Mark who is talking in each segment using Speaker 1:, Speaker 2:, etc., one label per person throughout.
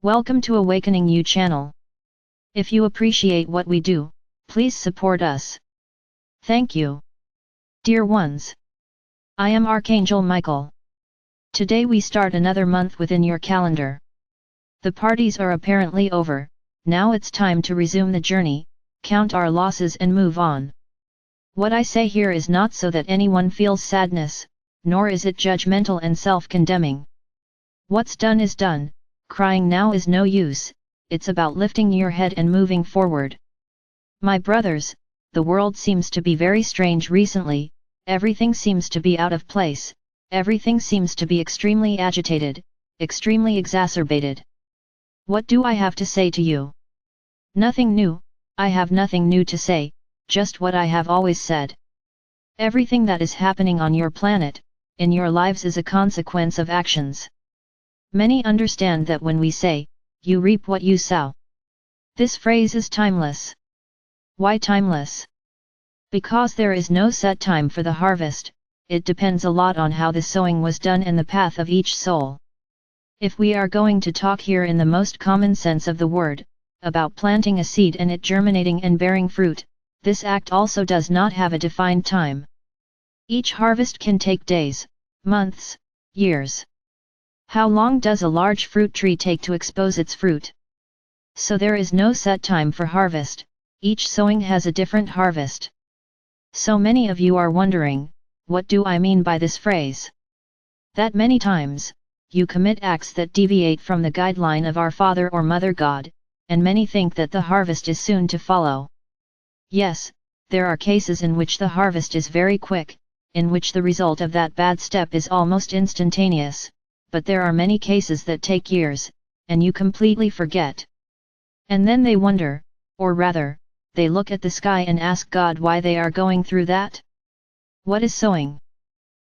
Speaker 1: Welcome to Awakening You channel. If you appreciate what we do, please support us. Thank you. Dear ones, I am Archangel Michael. Today we start another month within your calendar. The parties are apparently over, now it's time to resume the journey, count our losses and move on. What I say here is not so that anyone feels sadness, nor is it judgmental and self-condemning. What's done is done, crying now is no use, it's about lifting your head and moving forward. My brothers, the world seems to be very strange recently, everything seems to be out of place, everything seems to be extremely agitated, extremely exacerbated. What do I have to say to you? Nothing new, I have nothing new to say, just what I have always said. Everything that is happening on your planet, in your lives is a consequence of actions. Many understand that when we say, you reap what you sow. This phrase is timeless. Why timeless? Because there is no set time for the harvest, it depends a lot on how the sowing was done and the path of each soul. If we are going to talk here in the most common sense of the word, about planting a seed and it germinating and bearing fruit, this act also does not have a defined time. Each harvest can take days, months, years. How long does a large fruit tree take to expose its fruit? So there is no set time for harvest, each sowing has a different harvest. So many of you are wondering, what do I mean by this phrase? That many times, you commit acts that deviate from the guideline of our Father or Mother God, and many think that the harvest is soon to follow. Yes, there are cases in which the harvest is very quick, in which the result of that bad step is almost instantaneous, but there are many cases that take years, and you completely forget. And then they wonder, or rather, they look at the sky and ask God why they are going through that. What is sowing?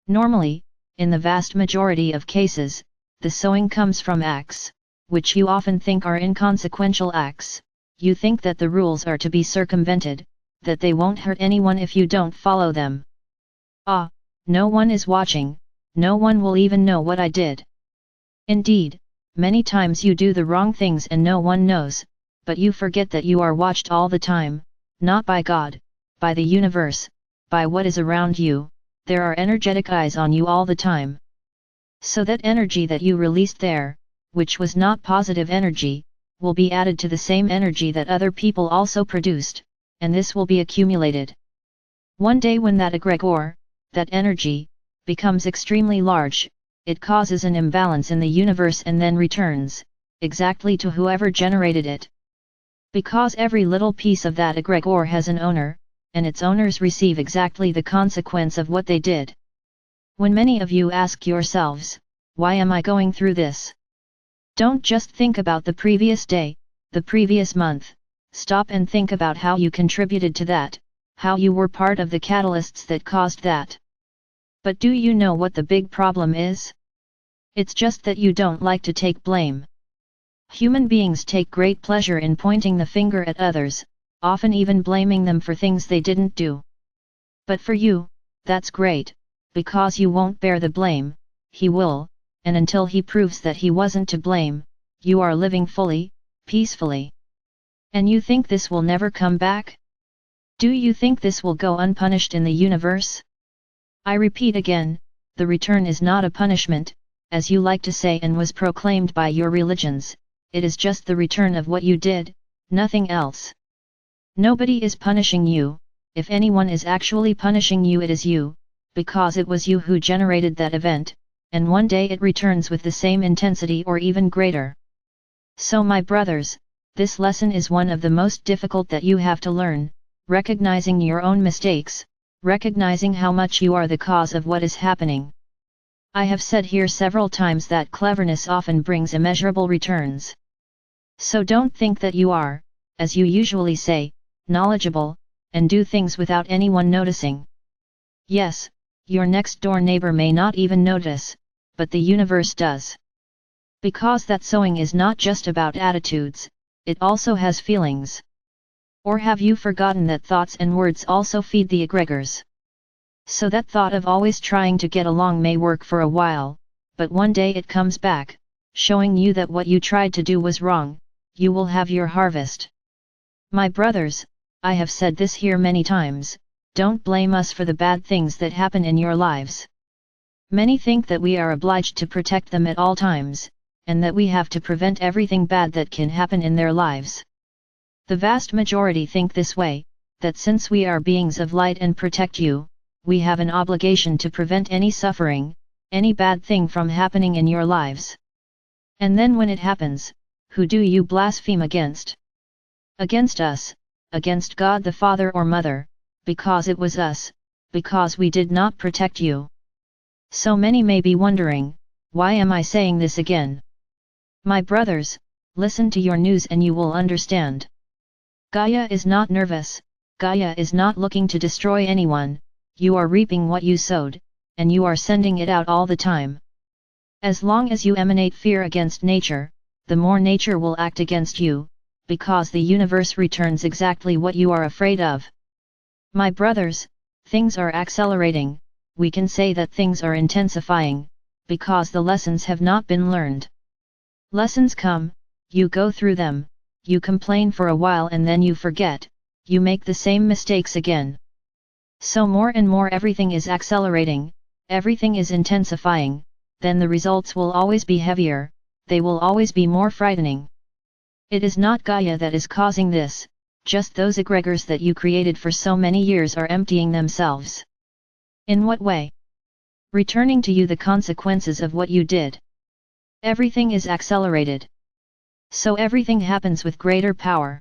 Speaker 1: Normally, in the vast majority of cases, the sowing comes from acts, which you often think are inconsequential acts. You think that the rules are to be circumvented, that they won't hurt anyone if you don't follow them. Ah, no one is watching, no one will even know what I did. Indeed, many times you do the wrong things and no one knows, but you forget that you are watched all the time, not by God, by the universe, by what is around you, there are energetic eyes on you all the time. So that energy that you released there, which was not positive energy, will be added to the same energy that other people also produced, and this will be accumulated. One day when that egregore, that energy, becomes extremely large, it causes an imbalance in the universe and then returns, exactly to whoever generated it. Because every little piece of that egregore has an owner, and its owners receive exactly the consequence of what they did. When many of you ask yourselves, why am I going through this? Don't just think about the previous day, the previous month, stop and think about how you contributed to that, how you were part of the catalysts that caused that. But do you know what the big problem is? It's just that you don't like to take blame. Human beings take great pleasure in pointing the finger at others, often even blaming them for things they didn't do. But for you, that's great, because you won't bear the blame, he will, and until he proves that he wasn't to blame, you are living fully, peacefully. And you think this will never come back? Do you think this will go unpunished in the universe? I repeat again, the return is not a punishment, as you like to say and was proclaimed by your religions, it is just the return of what you did, nothing else. Nobody is punishing you, if anyone is actually punishing you it is you, because it was you who generated that event, and one day it returns with the same intensity or even greater. So my brothers, this lesson is one of the most difficult that you have to learn, recognizing your own mistakes, recognizing how much you are the cause of what is happening. I have said here several times that cleverness often brings immeasurable returns. So don't think that you are, as you usually say, knowledgeable, and do things without anyone noticing. Yes, your next door neighbor may not even notice, but the universe does. Because that sowing is not just about attitudes, it also has feelings. Or have you forgotten that thoughts and words also feed the egregores? So that thought of always trying to get along may work for a while, but one day it comes back, showing you that what you tried to do was wrong, you will have your harvest. My brothers, I have said this here many times, don't blame us for the bad things that happen in your lives. Many think that we are obliged to protect them at all times, and that we have to prevent everything bad that can happen in their lives. The vast majority think this way, that since we are beings of light and protect you, we have an obligation to prevent any suffering, any bad thing from happening in your lives. And then when it happens, who do you blaspheme against? Against us, against God the Father or Mother, because it was us, because we did not protect you. So many may be wondering, why am I saying this again? My brothers, listen to your news and you will understand. Gaia is not nervous, Gaia is not looking to destroy anyone, you are reaping what you sowed, and you are sending it out all the time. As long as you emanate fear against nature, the more nature will act against you, because the universe returns exactly what you are afraid of. My brothers, things are accelerating, we can say that things are intensifying, because the lessons have not been learned. Lessons come, you go through them, you complain for a while and then you forget, you make the same mistakes again. So more and more everything is accelerating, everything is intensifying, then the results will always be heavier, they will always be more frightening. It is not Gaia that is causing this, just those egregores that you created for so many years are emptying themselves. In what way? Returning to you the consequences of what you did. Everything is accelerated. So everything happens with greater power.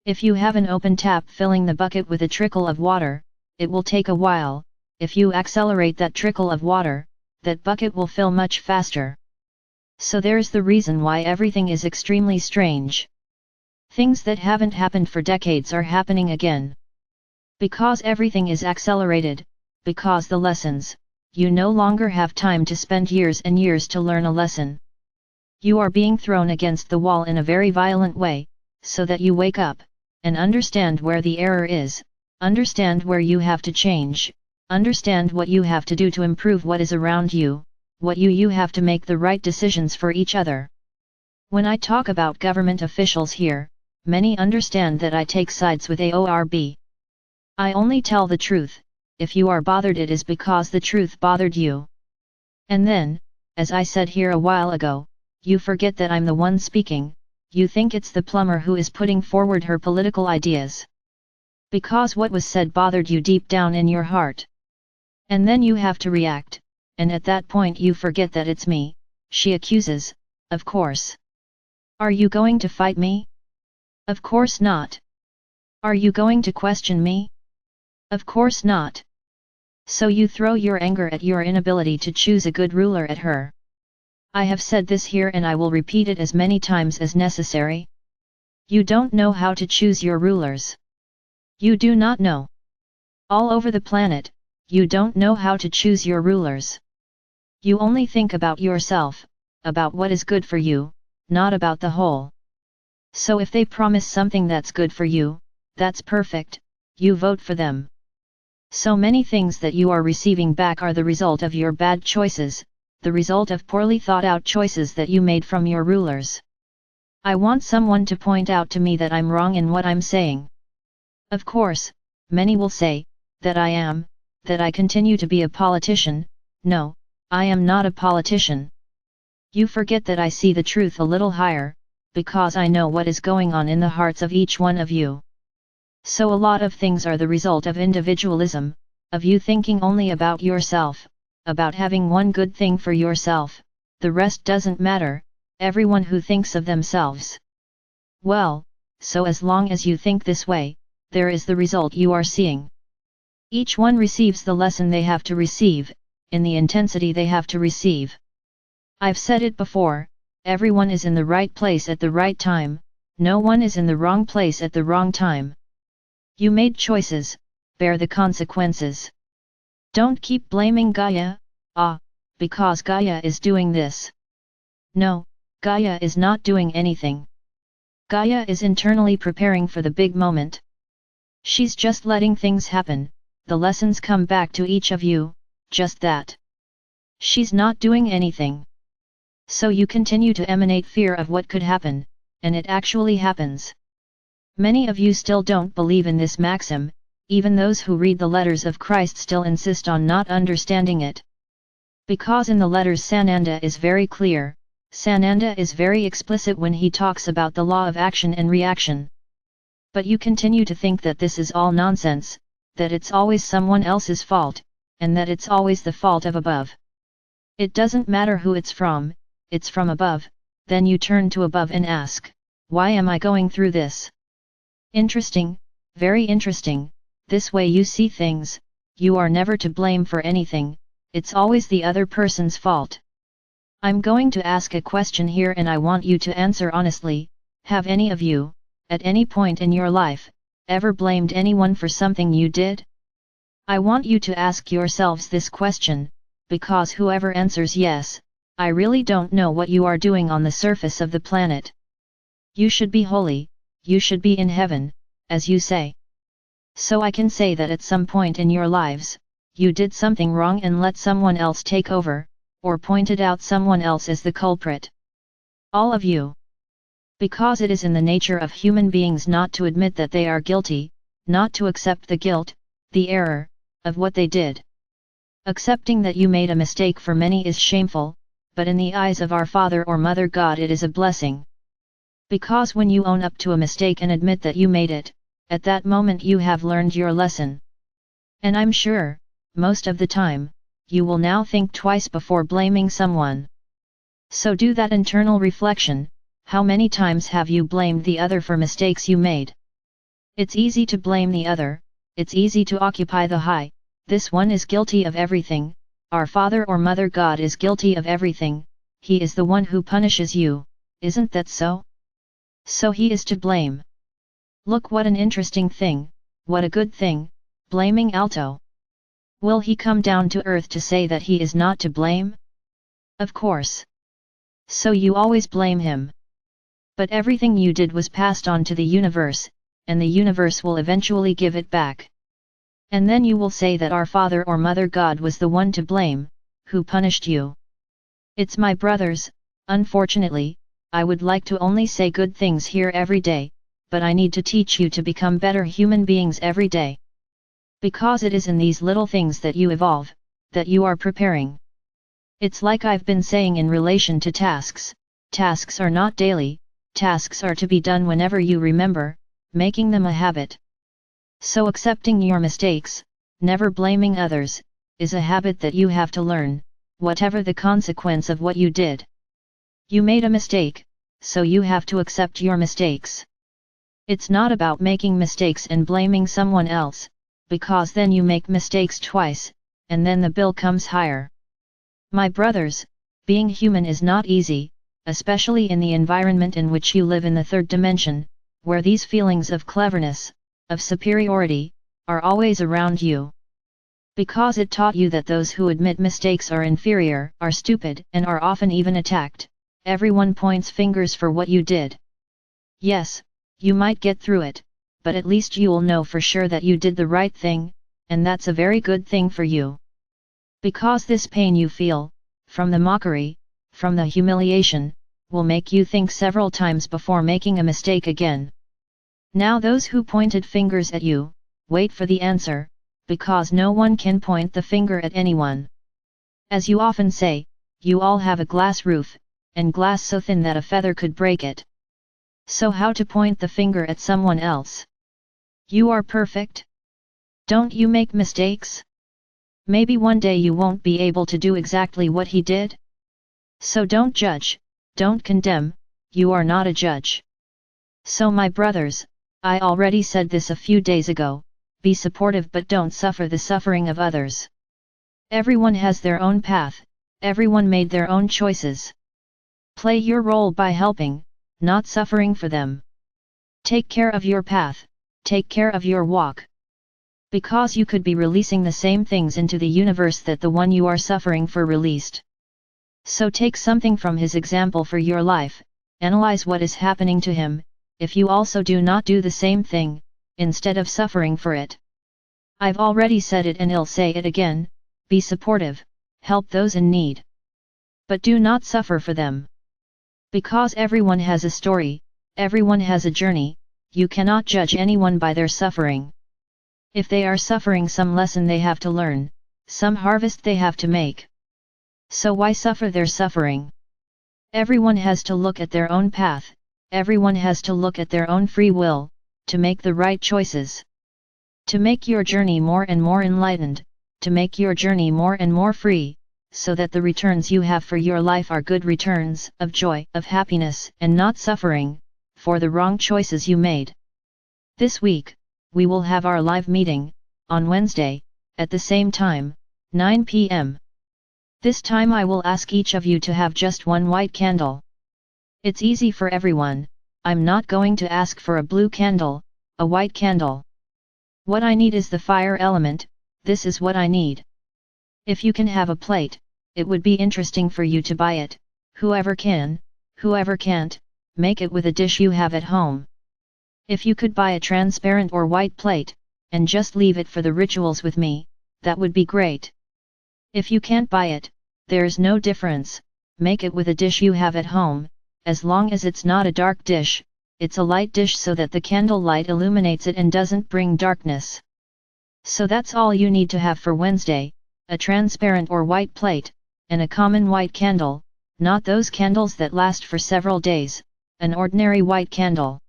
Speaker 1: If you have an open tap filling the bucket with a trickle of water, it will take a while. If you accelerate that trickle of water, that bucket will fill much faster. So there's the reason why everything is extremely strange. Things that haven't happened for decades are happening again. Because everything is accelerated, because the lessons, you no longer have time to spend years and years to learn a lesson. You are being thrown against the wall in a very violent way, so that you wake up, and understand where the error is, understand where you have to change, understand what you have to do to improve what is around you, what you have to make the right decisions for each other. When I talk about government officials here, many understand that I take sides with AORB. I only tell the truth, if you are bothered it is because the truth bothered you. And then, as I said here a while ago, you forget that I'm the one speaking, you think it's the plumber who is putting forward her political ideas. Because what was said bothered you deep down in your heart. And then you have to react, and at that point you forget that it's me, she accuses, of course. Are you going to fight me? Of course not. Are you going to question me? Of course not. So you throw your anger at your inability to choose a good ruler at her. I have said this here and I will repeat it as many times as necessary. You don't know how to choose your rulers. You do not know. All over the planet, you don't know how to choose your rulers. You only think about yourself, about what is good for you, not about the whole. So if they promise something that's good for you, that's perfect, you vote for them. So many things that you are receiving back are the result of your bad choices, the result of poorly thought out choices that you made from your rulers. I want someone to point out to me that I'm wrong in what I'm saying. Of course, many will say, that I continue to be a politician. No, I am not a politician. You forget that I see the truth a little higher, because I know what is going on in the hearts of each one of you. So a lot of things are the result of individualism, of you thinking only about yourself, about having one good thing for yourself, the rest doesn't matter, everyone who thinks of themselves. Well, so as long as you think this way, there is the result you are seeing. Each one receives the lesson they have to receive, in the intensity they have to receive. I've said it before, everyone is in the right place at the right time, no one is in the wrong place at the wrong time. You made choices, bear the consequences. Don't keep blaming Gaia, because Gaia is doing this. No, Gaia is not doing anything. Gaia is internally preparing for the big moment. She's just letting things happen, the lessons come back to each of you, just that. She's not doing anything. So you continue to emanate fear of what could happen, and it actually happens. Many of you still don't believe in this maxim, even those who read the letters of Christ still insist on not understanding it. Because in the letters Sananda is very clear, Sananda is very explicit when he talks about the law of action and reaction. But you continue to think that this is all nonsense, that it's always someone else's fault, and that it's always the fault of above. It doesn't matter who it's from above. Then you turn to above and ask, why am I going through this? Interesting, very interesting, this way you see things, you are never to blame for anything, it's always the other person's fault. I'm going to ask a question here and I want you to answer honestly. Have any of you, at any point in your life, ever blamed anyone for something you did? I want you to ask yourselves this question, because whoever answers yes, I really don't know what you are doing on the surface of the planet. You should be holy, you should be in heaven, as you say. So I can say that at some point in your lives, you did something wrong and let someone else take over, or pointed out someone else as the culprit. All of you. Because it is in the nature of human beings not to admit that they are guilty, not to accept the guilt, the error, of what they did. Accepting that you made a mistake for many is shameful, but in the eyes of our Father or Mother God it is a blessing. Because when you own up to a mistake and admit that you made it, at that moment you have learned your lesson. And I'm sure, most of the time, you will now think twice before blaming someone. So do that internal reflection, how many times have you blamed the other for mistakes you made? It's easy to blame the other, it's easy to occupy the high, this one is guilty of everything, our Father or Mother God is guilty of everything, He is the one who punishes you, isn't that so? So He is to blame. Look what an interesting thing, what a good thing, blaming Alto. Will He come down to earth to say that He is not to blame? Of course. So you always blame Him. But everything you did was passed on to the universe, and the universe will eventually give it back. And then you will say that our Father or Mother God was the one to blame, who punished you. It's my brothers, unfortunately, I would like to only say good things here every day, but I need to teach you to become better human beings every day. Because it is in these little things that you evolve, that you are preparing. It's like I've been saying in relation to tasks, tasks are not daily, tasks are to be done whenever you remember, making them a habit. So accepting your mistakes, never blaming others, is a habit that you have to learn, whatever the consequence of what you did. You made a mistake, so you have to accept your mistakes. It's not about making mistakes and blaming someone else, because then you make mistakes twice, and then the bill comes higher. My brothers, being human is not easy, especially in the environment in which you live in the third dimension, where these feelings of cleverness, of superiority, are always around you. Because it taught you that those who admit mistakes are inferior, are stupid, and are often even attacked, everyone points fingers for what you did. Yes, you might get through it, but at least you'll know for sure that you did the right thing, and that's a very good thing for you. Because this pain you feel, from the mockery, from the humiliation, will make you think several times before making a mistake again. Now those who pointed fingers at you, wait for the answer, because no one can point the finger at anyone. As you often say, you all have a glass roof, and glass so thin that a feather could break it. So how to point the finger at someone else? You are perfect? Don't you make mistakes? Maybe one day you won't be able to do exactly what he did? So don't judge, don't condemn, you are not a judge. So my brothers, I already said this a few days ago, be supportive but don't suffer the suffering of others. Everyone has their own path, everyone made their own choices. Play your role by helping, not suffering for them. Take care of your path, take care of your walk. Because you could be releasing the same things into the universe that the one you are suffering for released. So take something from his example for your life, analyze what is happening to him, if you also do not do the same thing, instead of suffering for it. I've already said it and I'll say it again, be supportive, help those in need. But do not suffer for them. Because everyone has a story, everyone has a journey, you cannot judge anyone by their suffering. If they are suffering, some lesson they have to learn, some harvest they have to make. So why suffer their suffering? Everyone has to look at their own path, everyone has to look at their own free will, to make the right choices. To make your journey more and more enlightened, to make your journey more and more free, so that the returns you have for your life are good returns, of joy, of happiness, and not suffering, for the wrong choices you made. This week, we will have our live meeting, on Wednesday, at the same time, 9 p.m. This time I will ask each of you to have just one white candle. It's easy for everyone, I'm not going to ask for a blue candle, a white candle. What I need is the fire element, this is what I need. If you can have a plate, it would be interesting for you to buy it, whoever can, whoever can't, make it with a dish you have at home. If you could buy a transparent or white plate, and just leave it for the rituals with me, that would be great. If you can't buy it, there's no difference, make it with a dish you have at home, as long as it's not a dark dish, it's a light dish so that the candle light illuminates it and doesn't bring darkness. So that's all you need to have for Wednesday, a transparent or white plate, and a common white candle, not those candles that last for several days, an ordinary white candle.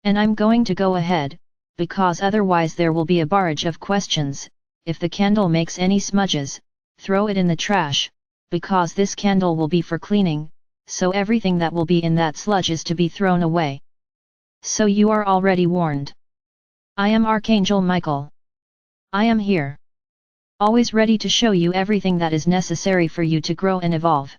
Speaker 1: And I'm going to go ahead, because otherwise there will be a barrage of questions. If the candle makes any smudges, throw it in the trash, because this candle will be for cleaning, so everything that will be in that sludge is to be thrown away. So you are already warned. I am Archangel Michael. I am here. Always ready to show you everything that is necessary for you to grow and evolve.